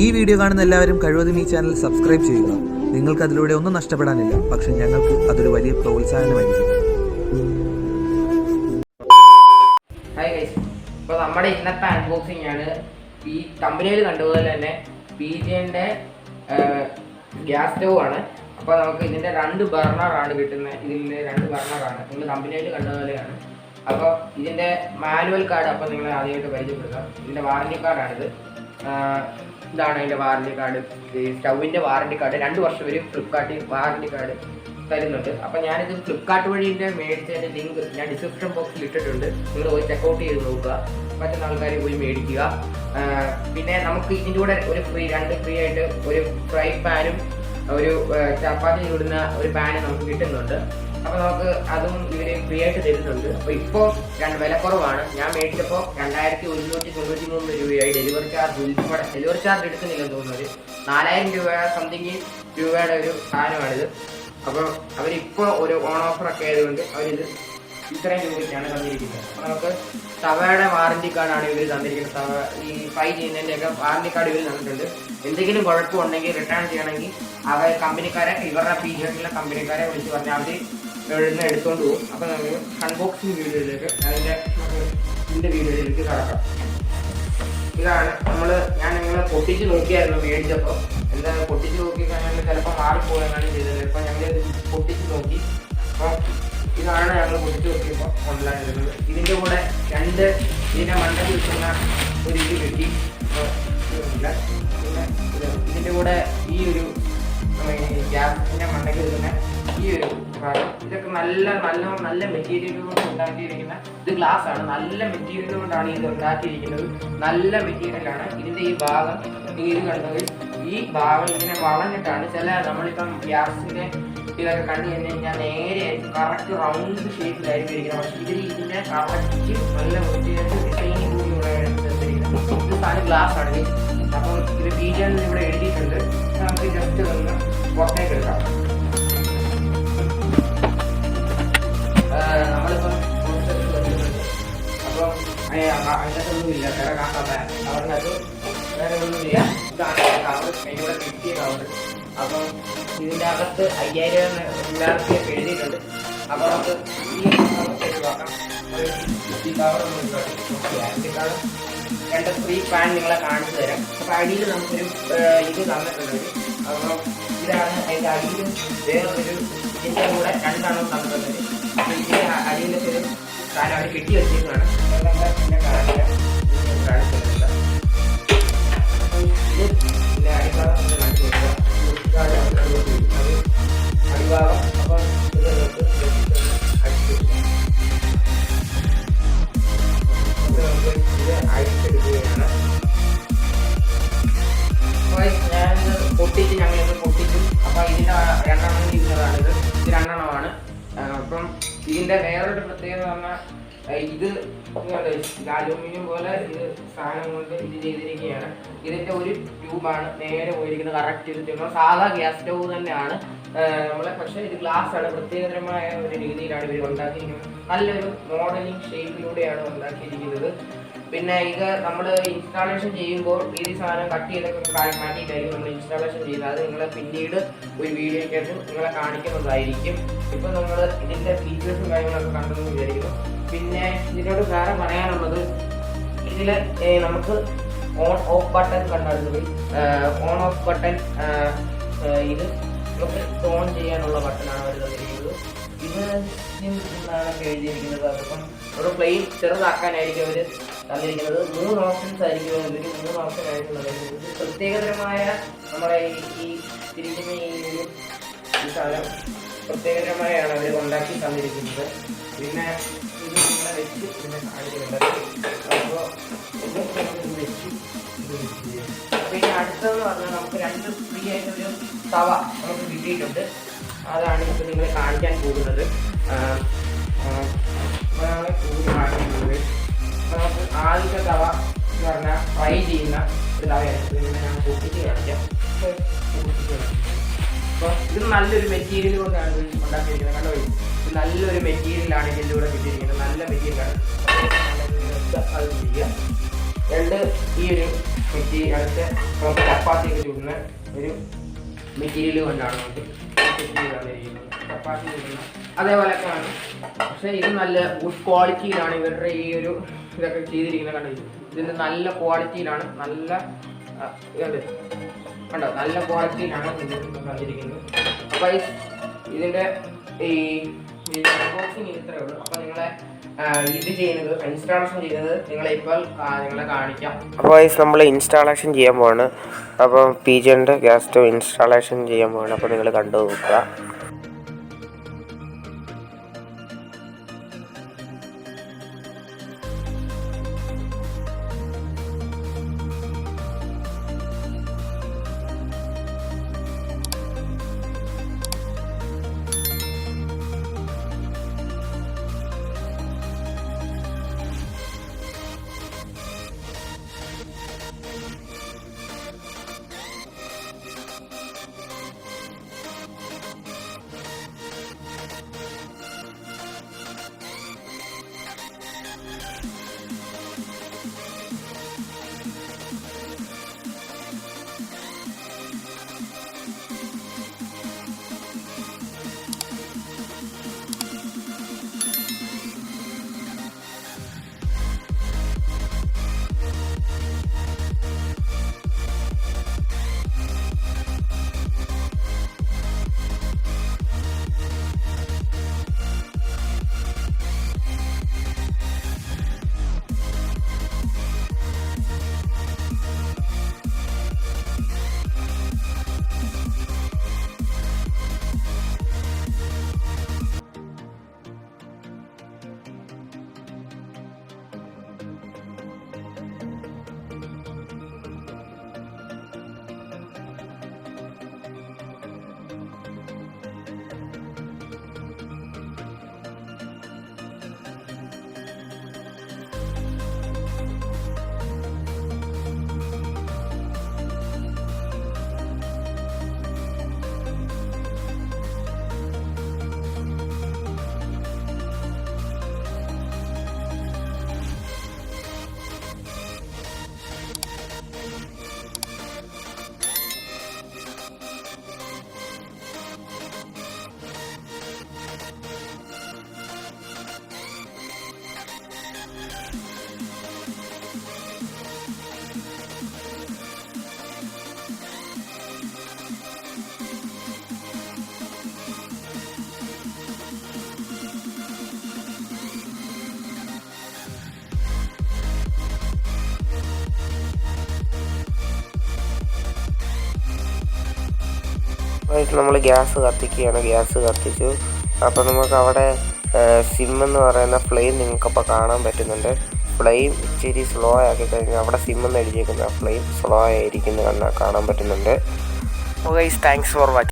ഈ വീഡിയോ കാണുന്ന എല്ലാവരും കഴിവതും ഈ ചാനൽ സബ്സ്ക്രൈബ് ചെയ്യുക. നിങ്ങൾക്ക് അതിലൂടെ ഒന്നും നഷ്ടപ്പെടാനില്ല, പക്ഷെ ഞങ്ങൾക്ക് അതൊരു വലിയ പ്രോത്സാഹനമായിരിക്കും. ഹായ് ഗൈസ്, ഇപ്പോൾ നമ്മുടെ ഇന്നത്തെ അൺബോക്സിംഗ് ആണ്. ഈ കമ്പനിയിൽ കണ്ടുപോലെ തന്നെ പീജിയൻ്റെ ഗ്യാസ് സ്റ്റവ് ആണ്. അപ്പോൾ നമുക്ക് ഇതിൻ്റെ 2 ബർണറാണ് കിട്ടുന്നത്. ഇതിൻ്റെ 2 ബർണറാണ് നിങ്ങൾ കമ്പനിയിൽ കണ്ടതുപോലെയാണ്. അപ്പോൾ ഇതിൻ്റെ മാനുവൽ കാർഡ് അപ്പോൾ നിങ്ങൾ ആദ്യമായിട്ട് പരിചയപ്പെടുത്താം. ഇതിൻ്റെ വാറണ്ടി കാർഡാണിത്. ഇതാണ് അതിൻ്റെ വാറണ്ടി കാർഡ്. ഈ സ്റ്റൗവിൻ്റെ വാറണ്ടി കാർഡ് 2 വർഷം വരെ ഫ്ലിപ്കാർട്ടിൽ വാറണ്ടി കാർഡ് തരുന്നുണ്ട്. അപ്പോൾ ഞാനിത് ഫ്ലിപ്കാർട്ട് വഴി മേടിച്ചതിൻ്റെ ലിങ്ക് ഞാൻ ഡിസ്ക്രിപ്ഷൻ ബോക്സിൽ ഇട്ടിട്ടുണ്ട്. നിങ്ങൾ പോയി ചെക്കൗട്ട് ചെയ്ത് നോക്കുക, മറ്റുള്ള ആൾക്കാർ പോയി മേടിക്കുക. പിന്നെ നമുക്ക് ഇതിൻ്റെ കൂടെ ഒരു ഫ്രീ ആയിട്ട് ഒരു ഫ്രൈ പാനും ഒരു ചപ്പാത്തി ചൂടുന്ന ഒരു പാന് നമുക്ക് കിട്ടുന്നുണ്ട്. അപ്പോൾ നമുക്ക് അതും ഇവർ ഫ്രീ ആയിട്ട് തരുന്നുണ്ട്. അപ്പോൾ ഇപ്പോൾ വില കുറവാണ്. ഞാൻ മേടിച്ചപ്പോൾ 2193 രൂപയായി. ഡെലിവറി ചാർജ് എടുക്കുന്നില്ലെന്ന് തോന്നുന്നത്. 4000 രൂപ സംതിങ് രൂപയുടെ ഒരു സാധനമാണിത്. അപ്പോൾ അവരിപ്പോൾ ഒരു ഓൺ ഓഫറൊക്കെ ആയതുകൊണ്ട് അവരിത് ഇത്രയും രൂപയ്ക്കാണ് തന്നിരിക്കുന്നത്. അപ്പോൾ നമുക്ക് തവയുടെ വാറണ്ടി കാർഡാണ് ഇവർ തന്നിരിക്കുന്നത്. തവ ഈ ഫ്രൈ ചെയ്യുന്നതിൻ്റെയൊക്കെ വാറണ്ടി കാർഡ് ഇവർ തന്നിട്ടുണ്ട്. എന്തെങ്കിലും കുഴപ്പമുണ്ടെങ്കിൽ റിട്ടേൺ ചെയ്യണമെങ്കിൽ അവർ കമ്പനിക്കാരെ ഇവരുടെ പീജിയനിലെ കമ്പനിക്കാരെ വിളിച്ച് പറഞ്ഞാൽ അവർ ഇവിടുന്ന് എടുത്തുകൊണ്ട് പോകും. അപ്പോൾ നമുക്ക് അൺബോക്സിങ് വീഡിയോയിലേക്ക് ഇതിൻ്റെ വീഡിയോയിലേക്ക് കടക്കാം. ഇതാണ് ഞാൻ നിങ്ങളെ പൊട്ടിച്ച് നോക്കിയായിരുന്നു മേടിച്ചപ്പോൾ. എന്താ പൊട്ടിച്ച് നോക്കി കഴിഞ്ഞാൽ ചിലപ്പോൾ മാറിപ്പോയെന്നാണ് ചെയ്തത്. ഇപ്പോൾ ഞങ്ങളിത് പൊട്ടിച്ച് നോക്കി. അപ്പോൾ ഇതാണ് ഞങ്ങൾ പൊട്ടിച്ച് നോക്കിയപ്പോൾ ഉണ്ടായിരുന്നത്. ഇതിൻ്റെ കൂടെ 2 ഇതിൻ്റെ മണ്ടയ്ക്ക് കിട്ടുന്ന ഒരു ഇത് കിട്ടി. പിന്നെ ഇതിൻ്റെ കൂടെ ഈ ഒരു ഗ്യാസിൻ്റെ മണ്ടയ്ക്ക് കിട്ടുന്ന ഈ ഒരു ഇതൊക്കെ നല്ല മെറ്റീരിയൽ കൊണ്ട് ഉണ്ടാക്കിയിരിക്കുന്ന ഇത് ഗ്ലാസ് ആണ്. നല്ല മെറ്റീരിയൽ കൊണ്ടാണ് ഇത് ഉണ്ടാക്കിയിരിക്കുന്നത്. നല്ല മെറ്റീരിയലാണ്. ഇതിൻ്റെ ഈ ഭാഗം ഇത് കണ്ടത് ഈ ഭാഗം ഇങ്ങനെ വളഞ്ഞിട്ടാണ്. ചില നമ്മളിപ്പം ഗ്യാസിൻ്റെ ഇതൊക്കെ കണ്ടു കഴിഞ്ഞാൽ നേരെ കറക്റ്റ് റൗണ്ട് ഷേപ്പിലായിരിക്കും ഇരിക്കുന്നത്. പക്ഷേ ഇതിൻ്റെ കറക്റ്റ് നല്ല വൃത്തിയായിട്ട് ഡിസൈനിങ് കൂടി എടുത്തിരിക്കുന്നത്. ഇത് സാധനം ഗ്ലാസ് ആണ്. അപ്പം ഇത് പീജിയൻ ഇവിടെ എഴുതിയിട്ടുണ്ട്. നമുക്ക് ജസ്റ്റ് ഒന്ന് പുറത്തേക്ക് എടുക്കാം. നമ്മളിപ്പം അപ്പം അതിനകത്തൊന്നുമില്ല, വേറെ കാണാത്ത അവരിനകത്ത് വേറെ ഒന്നുമില്ല. ഇതാണ് കവർ, അതിൻ്റെ കൂടെ കിട്ടിയ കവർ. അപ്പം ഇതിൻ്റെ അകത്ത് 5000 എല്ലാവർക്കും എഴുതിയിട്ടുണ്ട്. അപ്പോൾ നമുക്ക് ഈ നോക്കാം. ഈ കവറൊന്നും ഗ്യാരണ്ടി കാർഡ് 2 ഫ്രീ പാൻ നിങ്ങളെ കാണിച്ചു തരാം. അപ്പോൾ അടിയിൽ നമുക്കൊരു ഇത് തന്നിട്ടുണ്ട്. അപ്പോൾ ഇതാണ് അതിൻ്റെ അടിയിൽ വേറൊരു ഇതിൻ്റെ കൂടെ 2 തന്നിട്ടുണ്ട്. അപ്പോൾ ഇതിൻ്റെ അടിയിലൊക്കെ ഒരു സാധനം അവർ കെട്ടി വെച്ചിരിക്കുകയാണ്. പിന്നെ കാണില്ല കാണിച്ചിട്ടില്ല. ഇത് ഇതിൻ്റെ അടിഭാഗം നമ്മൾ കാണിച്ചു കൊടുക്കുക. അടിഭാഗം അപ്പം ഇത് നമുക്ക് അടിച്ചു കൊടുക്കാം. നമുക്ക് ഇത് അടിച്ചെടുക്കുകയാണ്. അപ്പോൾ ഞാനിത് പൊട്ടിച്ച് ഞങ്ങളിത് പൊട്ടിച്ചു. അപ്പോൾ ഇതിൻ്റെ 2 എണ്ണം ഇരിക്കുന്നതാണിത്. ഇത് 2 എണ്ണമാണ്. അപ്പം ഇതിൻ്റെ വേറൊരു പ്രത്യേകത പറഞ്ഞാൽ ഇത് അലൂമിനിയം പോലെ ഇത് സാധനം കൊണ്ട് ഇത് ചെയ്തിരിക്കുകയാണ്. ഇതിൻ്റെ ഒരു ട്യൂബാണ് നേരെ പോയിരിക്കുന്നത്. കറക്റ്റ് ഇത് നമ്മൾ സാധാ ഗ്യാസ് സ്റ്റവ് തന്നെയാണ് നമ്മളെ, പക്ഷേ ഇത് ഗ്ലാസ് ആണ്. പ്രത്യേകതരമായ ഒരു രീതിയിലാണ് ഇവർ ഉണ്ടാക്കിയിരിക്കുന്നത്. നല്ലൊരു മോഡലിംഗ് ഷേപ്പിലൂടെയാണ് ഉണ്ടാക്കിയിരിക്കുന്നത്. പിന്നെ ഇത് നമ്മൾ ഇൻസ്റ്റാളേഷൻ ചെയ്യുമ്പോൾ ഈ സാധനം കട്ട് ചെയ്തൊക്കെ മാറ്റിയിട്ടായിരിക്കും നമ്മൾ ഇൻസ്റ്റാളേഷൻ ചെയ്യുന്നത്. അത് നിങ്ങളെ പിന്നീട് ഒരു വീഡിയോയ്ക്കകത്ത് നിങ്ങളെ കാണിക്കുന്നതായിരിക്കും. ഇപ്പം നമ്മൾ ഇതിൻ്റെ ഫീച്ചേഴ്സും കാര്യങ്ങളൊക്കെ കണ്ടെന്ന് വിചാരിക്കുന്നു. പിന്നെ ഇതിനോട് വേറെ പറയാനുള്ളത്, ഇതിൽ നമുക്ക് ഓൺ ഓഫ് ബട്ടൺ കണ്ടെടുത്ത് ഓൺ ഓഫ് ബട്ടൺ ഇത് നമുക്ക് ഓൺ ചെയ്യാനുള്ള ബട്ടണാണ് അവർ തന്നിരിക്കുന്നത്. ഇത് എന്നാണ് എഴുതിയിരിക്കുന്നത്. അതിപ്പം ഒരു പ്ലെയിൻ ചെറുതാക്കാനായിരിക്കും അവർ തന്നിരിക്കുന്നത്. 3 ഓപ്ഷൻസ് ആയിരിക്കും. ഇവർ 3 ഓപ്ഷൻ ആയിരിക്കും തന്നിരിക്കുന്നത്. പ്രത്യേകതരമായ നമ്മുടെ ഈ തിരിക്കുന്ന ഈ സാധനം പ്രത്യേകതരമായാണ് അവർ ഉണ്ടാക്കി തന്നിരിക്കുന്നത്. പിന്നെ ഇത് നിങ്ങളെ വെച്ച് ഇതിനെ കാണിക്കുന്നുണ്ട്. അപ്പോൾ ഇത് വെച്ച് പിന്നെ അടുത്തതെന്ന് പറഞ്ഞാൽ നമുക്ക് 2 ഫ്രീ ആയിട്ടൊരു തവ നമുക്ക് കിട്ടിയിട്ടുണ്ട്. അതാണ് ഇപ്പോൾ നിങ്ങളെ കാണിക്കാൻ പോകുന്നത്. നമുക്ക് ആദ്യത്തെ തവ എന്ന് പറഞ്ഞാൽ ഫ്രൈ ചെയ്യുന്ന ഒരു തവയാണ്. പിന്നെ ഞാൻ പൊട്ടിച്ച് കാണിക്കാം. അപ്പോൾ ഇത് നല്ലൊരു മെറ്റീരിയൽ കൊണ്ടാണ് ഉണ്ടാക്കിയിരിക്കുന്നത്. കണ്ടോ, ഇത് നല്ലൊരു മെറ്റീരിയലാണ് ഇതിൻ്റെ കൂടെ കിട്ടിയിരിക്കുന്നത്. നല്ല മെറ്റീരിയലാണ്. അത് ചെയ്യുക. 2 ഈ ഒരു അടുത്ത് നമുക്ക് ചപ്പാത്തിയൊക്കെ ചുടുന്ന ഒരു മെറ്റീരിയൽ കൊണ്ടാണ് നമുക്ക് ചപ്പാത്തി ചുടുന്നത്. അതേപോലെയൊക്കെയാണ്, പക്ഷേ ഇത് നല്ല ഗുഡ് ക്വാളിറ്റിയിലാണ് ഇവരുടെ ഈ ഒരു ഇതൊക്കെ ചെയ്തിരിക്കുന്നത്. കണ്ടത് ഇതിൻ്റെ നല്ല ക്വാളിറ്റിയിലാണ്, നല്ല കണ്ടോ നല്ല ക്വാളിറ്റിയിലാണ് കണ്ടിരിക്കുന്നത്. അപ്പോൾ ഇതിൻ്റെ ഈ അൺബോക്സിങ് ഇത്രയേ ഉള്ളൂ. അപ്പോൾ നിങ്ങളെ ഇത് ചെയ്യുന്നത് ഇൻസ്റ്റാളേഷൻ ചെയ്യുന്നത് നിങ്ങളെ കാണിക്കാം. അപ്പോൾ നമ്മൾ ഇൻസ്റ്റാളേഷൻ ചെയ്യാൻ പോവാണ്. അപ്പോൾ പീജിയൻ്റെ ഗ്യാസ് സ്റ്റവ് ഇൻസ്റ്റാളേഷൻ ചെയ്യാൻ പോവാണ്. അപ്പോൾ നിങ്ങൾ കണ്ടു നോക്കുക. നമ്മൾ ഗ്യാസ് കത്തിക്കുകയാണ്. ഗ്യാസ് കത്തിച്ചു. അപ്പോൾ നമുക്ക് അവിടെ സിം എന്ന് പറയുന്ന ഫ്ലെയിം നിങ്ങൾക്കപ്പോൾ കാണാൻ പറ്റുന്നുണ്ട്. ഫ്ലെയിം ഇച്ചിരി സ്ലോ ആക്കി കഴിഞ്ഞാൽ അവിടെ സിം എന്ന് എഴുതിയിരിക്കുന്ന ഫ്ലെയിം സ്ലോ ആയിരിക്കുന്നത് കാണാൻ പറ്റുന്നുണ്ട്. ഓ ഗൈസ്, താങ്ക്സ് ഫോർ വാച്ചിങ്.